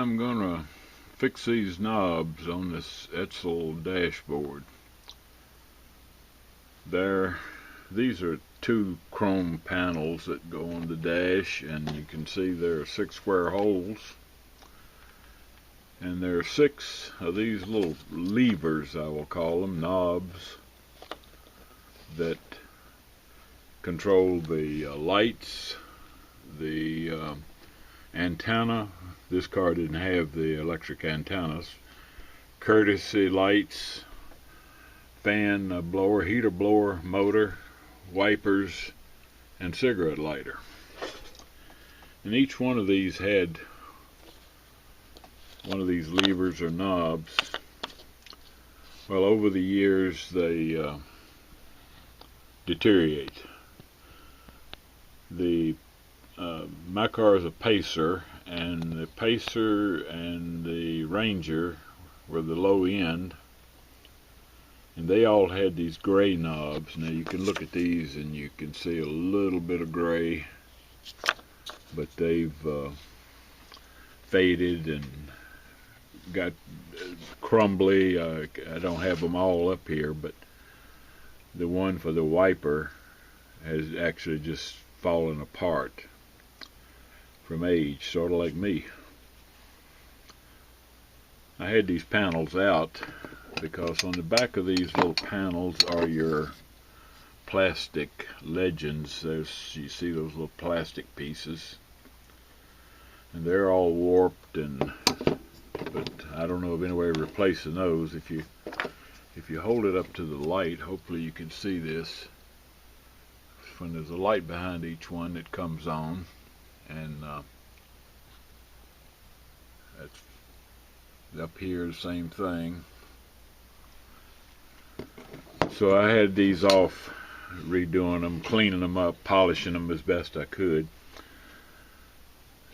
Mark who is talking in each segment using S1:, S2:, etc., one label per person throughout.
S1: I'm gonna fix these knobs on this Edsel dashboard. These are two chrome panels that go on the dash, and you can see there are 6 square holes, and there are 6 of these little levers, I will call them, knobs, that control the lights, the antenna. This car didn't have the electric antennas. Courtesy lights, fan blower, heater blower, motor, wipers, and cigarette lighter. And each one of these had one of these levers or knobs. Well, over the years they deteriorate. My car is a Pacer, and the Pacer and the Ranger were the low end, and they all had these gray knobs. Now you can look at these and you can see a little bit of gray, but they've faded and got crumbly. I don't have them all up here, but the one for the wiper has actually just fallen apart from age, sort of like me. I had these panels out because on the back of these little panels are your plastic legends. You see those little plastic pieces, and they're all warped, but I don't know of any way of replacing those. If you hold it up to the light, hopefully you can see this. When there's a light behind each one, it comes on, and that's up here, the same thing. So I had these off, redoing them, cleaning them up, polishing them as best I could.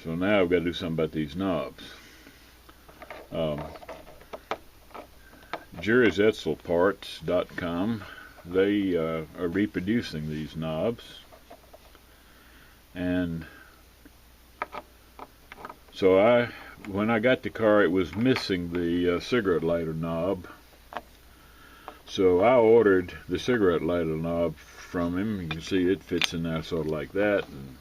S1: So now I've got to do something about these knobs. Jerry's EdselParts.com, they are reproducing these knobs, and so when I got the car, it was missing the cigarette lighter knob. So I ordered the cigarette lighter knob from him. You can see it fits in there sort of like that, and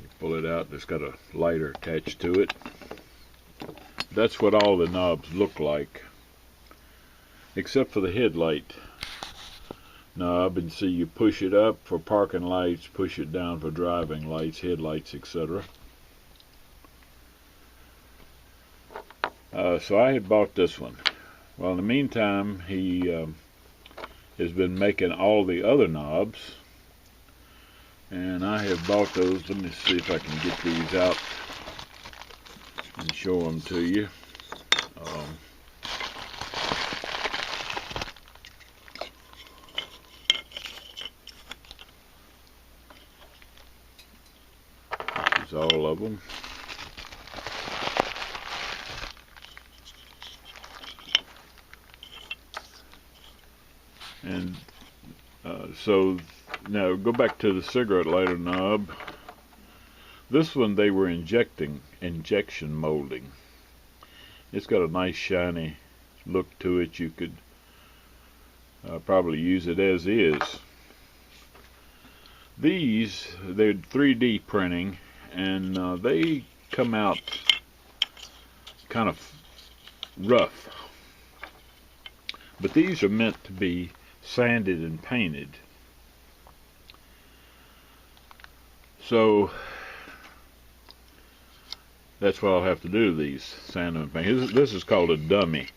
S1: you pull it out, it's got a lighter attached to it. That's what all the knobs look like, except for the headlight knob. And see, you push it up for parking lights, push it down for driving lights, headlights, etc. So I had bought this one. Well, in the meantime, he has been making all the other knobs, and I have bought those. Let me see if I can get these out and show them to you. This is all of them. And so now go back to the cigarette lighter knob. This one they were injection molding. It's got a nice shiny look to it. You could probably use it as is. These, they're 3D printing, and they come out kind of rough. But these are meant to be sanded and painted. So that's what I'll have to do to these, sand them and paint. This is called a dummy.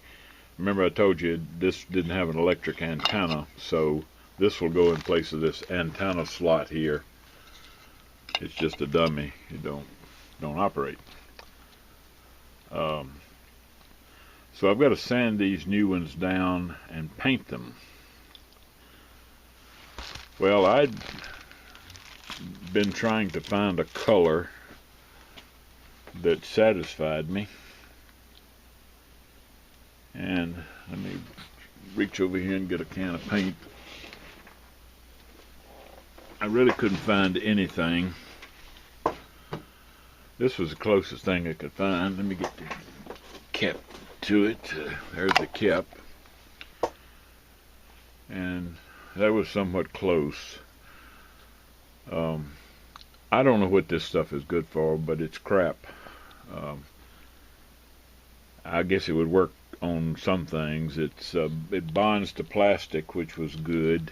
S1: Remember I told you this didn't have an electric antenna, so this will go in place of this antenna slot here. It's just a dummy. It don't operate. So I've got to sand these new ones down and paint them. Well, I'd been trying to find a color that satisfied me, and let me reach over here and get a can of paint. I really couldn't find anything. This was the closest thing I could find. Let me get the cap to it. There's the cap. And that was somewhat close. I don't know what this stuff is good for, but it's crap. I guess it would work on some things. It bonds to plastic, which was good,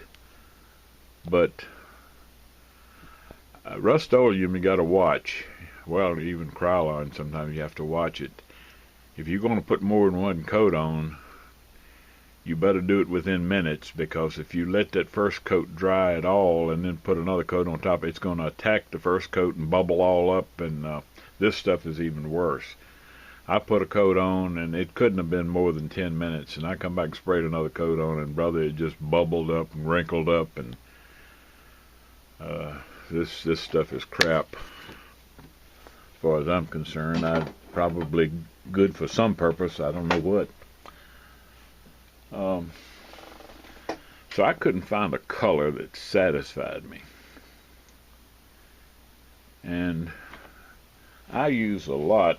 S1: but Rust-Oleum you got to watch. Well, even Krylon, sometimes you have to watch it. If you're going to put more than one coat on, you better do it within minutes, because if you let that first coat dry at all and then put another coat on top, it's going to attack the first coat and bubble all up, and this stuff is even worse. I put a coat on and it couldn't have been more than 10 minutes, and I come back and sprayed another coat on, and brother, it just bubbled up and wrinkled up, and this stuff is crap as far as I'm concerned. Probably good for some purpose, I don't know what. So I couldn't find a color that satisfied me, and I use a lot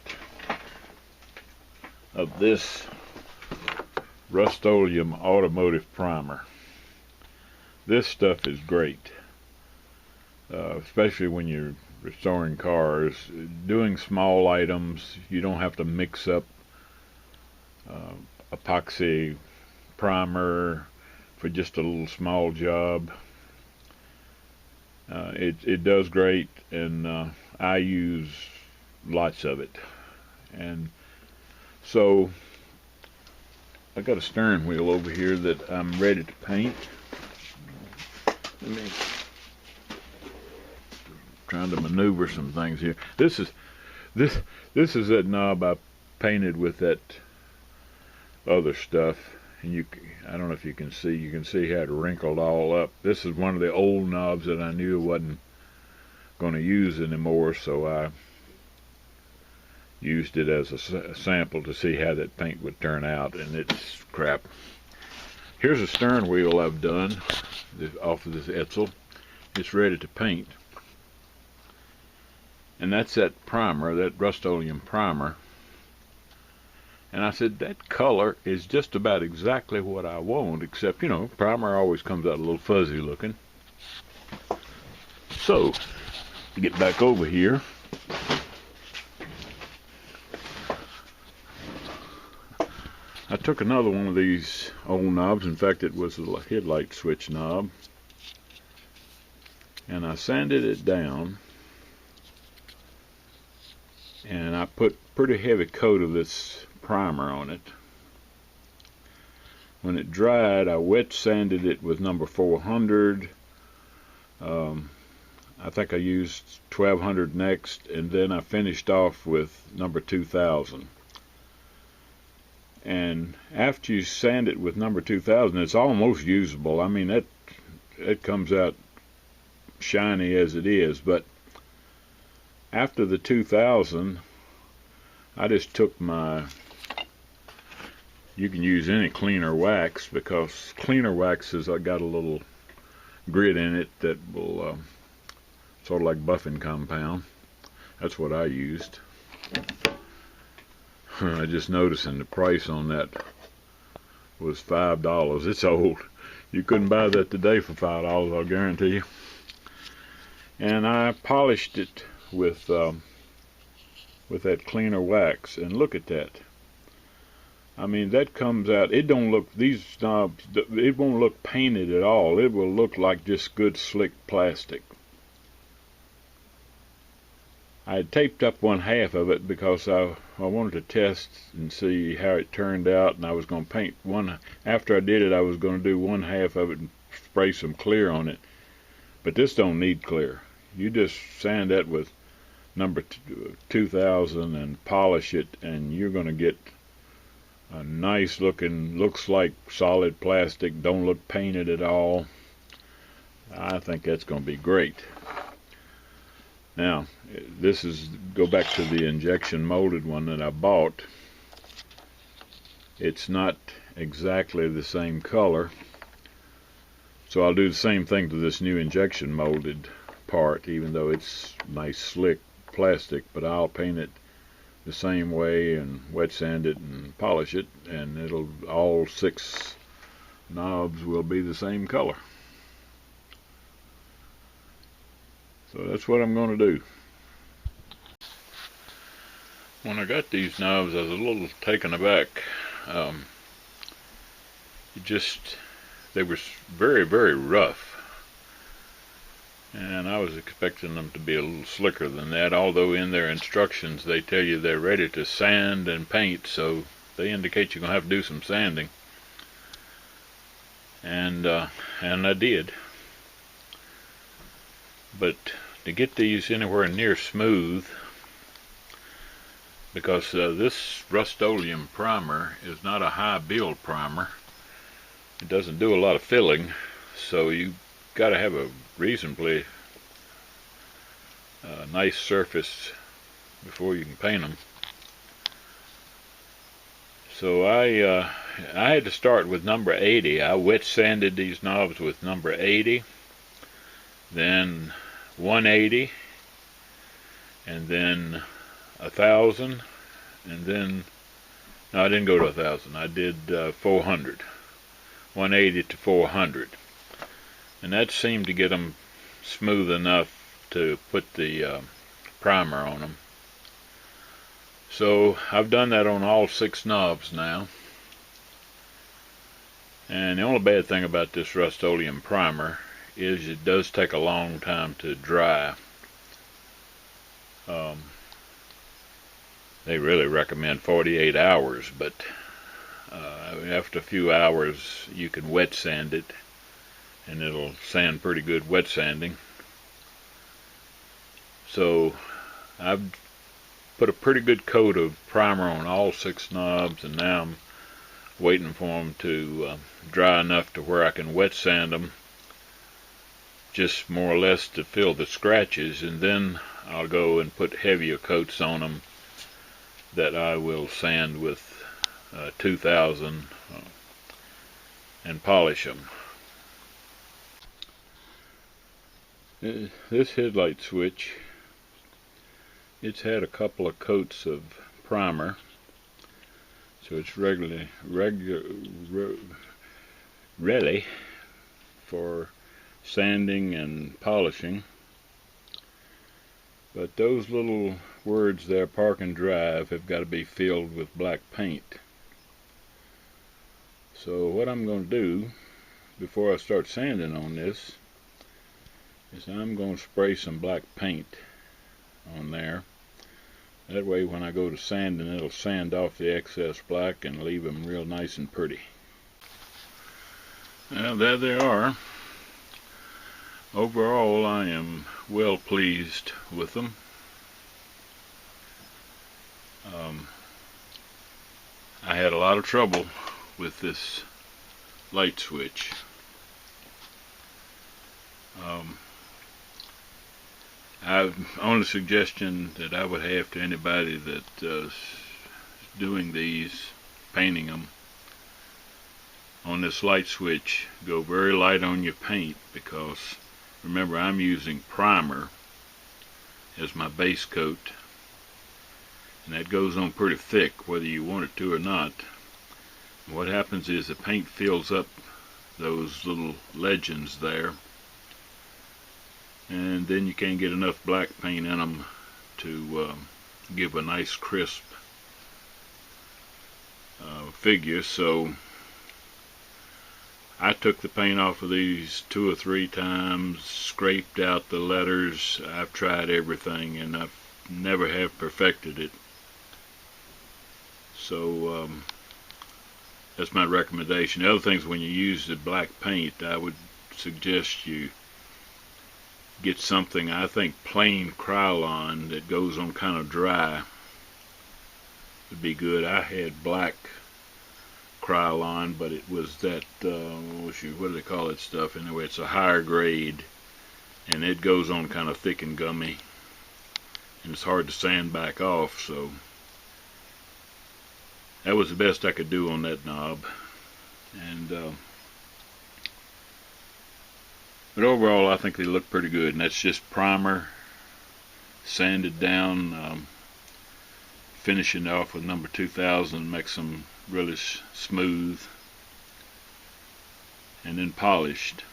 S1: of this Rust-Oleum automotive primer. This stuff is great, especially when you're restoring cars. Doing small items, you don't have to mix up epoxy primer for just a little small job. It does great, and I use lots of it. And so I got a steering wheel over here that I'm ready to paint. Trying to maneuver some things here. This is that knob I painted with that other stuff, and I don't know if you can see how it wrinkled all up. This is one of the old knobs that I knew I wasn't going to use anymore, so I used it as a sample to see how that paint would turn out, and it's crap. Here's a stern wheel I've done off of this Edsel. It's ready to paint, and that's that primer, that Rust-Oleum primer. And I said, that color is just about exactly what I want, except, primer always comes out a little fuzzy looking. So, to get back over here, I took another one of these old knobs. In fact, it was a headlight switch knob, and I sanded it down, and I put pretty heavy coat of this primer on it. When it dried, I wet sanded it with number 400. I think I used 1200 next, and then I finished off with number 2000. And after you sand it with number 2000, it's almost usable. I mean, it comes out shiny as it is, but after the 2000, I just took you can use any cleaner wax, because cleaner wax has got a little grit in it that will sort of like buffing compound. That's what I used. I just noticed, and the price on that was $5. It's old. You couldn't buy that today for $5, I'll guarantee you. And I polished it with that cleaner wax, and look at that. I mean, that comes out, it don't look, these knobs, it won't look painted at all. It will look like just good slick plastic. I had taped up one half of it because I wanted to test and see how it turned out, and I was going to paint one. After I did it, I was going to do one half of it and spray some clear on it. But this don't need clear. You just sand that with number 2000 and polish it, and you're going to get a nice looking, looks like solid plastic, don't look painted at all. I think that's going to be great. Now, go back to the injection molded one that I bought. It's not exactly the same color, so I'll do the same thing to this new injection molded part, even though it's nice slick plastic, but I'll paint it the same way and wet sand it and polish it, and it'll, all 6 knobs will be the same color. So that's what I'm going to do. When I got these knobs, I was a little taken aback. They were very, very rough. And I was expecting them to be a little slicker than that, although in their instructions they tell you they're ready to sand and paint, so they indicate you're going to have to do some sanding. And I did. But to get these anywhere near smooth, because this Rust-Oleum primer is not a high build primer, it doesn't do a lot of filling, so you got to have a reasonably nice surface before you can paint them. So I had to start with number 80. I wet sanded these knobs with number 80, then 180, and then 1,000, and then, no, I didn't go to 1,000. I did 400, 180 to 400. And that seemed to get them smooth enough to put the primer on them. So I've done that on all 6 knobs now. And the only bad thing about this Rust-Oleum primer is it does take a long time to dry. They really recommend 48 hours, but after a few hours you can wet sand it, and it'll sand pretty good wet sanding. So I've put a pretty good coat of primer on all 6 knobs, and now I'm waiting for them to dry enough to where I can wet sand them, just more or less to fill the scratches, and then I'll go and put heavier coats on them that I will sand with 2000 and polish them. This headlight switch, it's had a couple of coats of primer, so it's ready for sanding and polishing. But those little words there, park and drive, have got to be filled with black paint. So what I'm going to do before I start sanding on this is I'm going to spray some black paint on there. That way when I go to sanding, it'll sand off the excess black and leave them real nice and pretty. Well, there they are. Overall, I am well pleased with them. I had a lot of trouble with this light switch. Only suggestion that I would have to anybody that is doing these, painting them, on this light switch, go very light on your paint, because remember, I'm using primer as my base coat, and that goes on pretty thick whether you want it to or not. And what happens is the paint fills up those little legends there, and then you can't get enough black paint in them to give a nice crisp figure. So I took the paint off of these 2 or 3 times, scraped out the letters. I've tried everything, and I've never have perfected it. So that's my recommendation. The other things, when you use the black paint, I would suggest you get something, I think plain Krylon that goes on kind of dry would be good. I had black Krylon, but it was that what do they call that stuff anyway? It's a higher grade, and it goes on kind of thick and gummy, and it's hard to sand back off. So that was the best I could do on that knob. And but overall, I think they look pretty good, and that's just primer, sanded down, finishing off with number 2000 makes them really smooth, and then polished.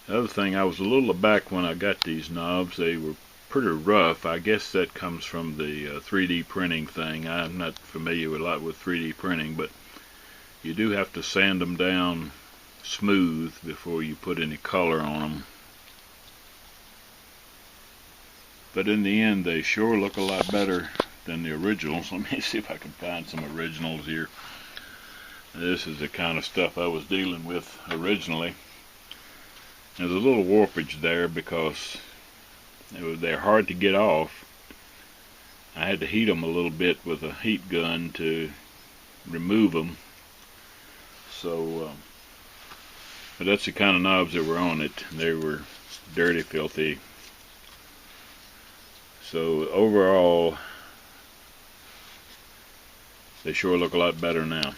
S1: The other thing, I was a little aback when I got these knobs. They were pretty rough. I guess that comes from the 3D printing thing. I'm not familiar with a lot with 3D printing, but you do have to sand them down smooth before you put any color on them. But in the end, they sure look a lot better than the originals. Let me see if I can find some originals here. This is the kind of stuff I was dealing with originally. There's a little warpage there because they're hard to get off. I had to heat them a little bit with a heat gun to remove them. So, but that's the kind of knobs that were on it. They were dirty, filthy. So overall, they sure look a lot better now.